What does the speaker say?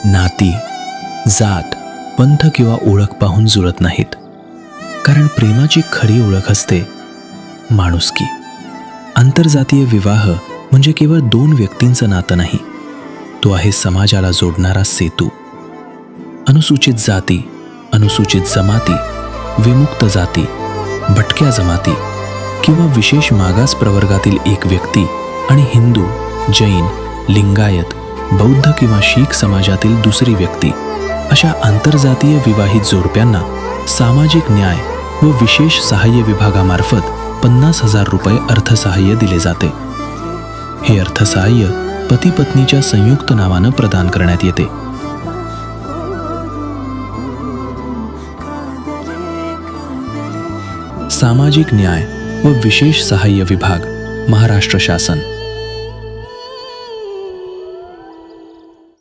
नाती, जात, पंथ किंवा ओळख पाहून जुळत नाहीत. कारण प्रेमाची खरी ओळख असते माणुसकी. आंतरजातीय विवाह म्हणजे केवळ दोन व्यक्तींचं नातं नाही, तो आहे समाजाला जोडणारा सेतू. अनुसूचित जाती, अनुसूचित जमाती, विमुक्त जाती, भटक्या जमाती किंवा विशेष मागास प्रवर्गातील एक व्यक्ती आणि हिंदू, जैन, लिंगायत, बौद्ध किंवा शीख समाजातील दुसरी व्यक्ती अशा आंतरजातीय विवाहित जोडप्यांना सामाजिक न्याय व विशेष सहाय्य विभागामार्फत 50,000 रुपये अर्थसहाय्य दिले जाते. हे अर्थसहाय्य पती पत्नीच्या संयुक्त नावानं प्रदान करण्यात येते. सामाजिक न्याय व विशेष सहाय्य विभाग, महाराष्ट्र शासन.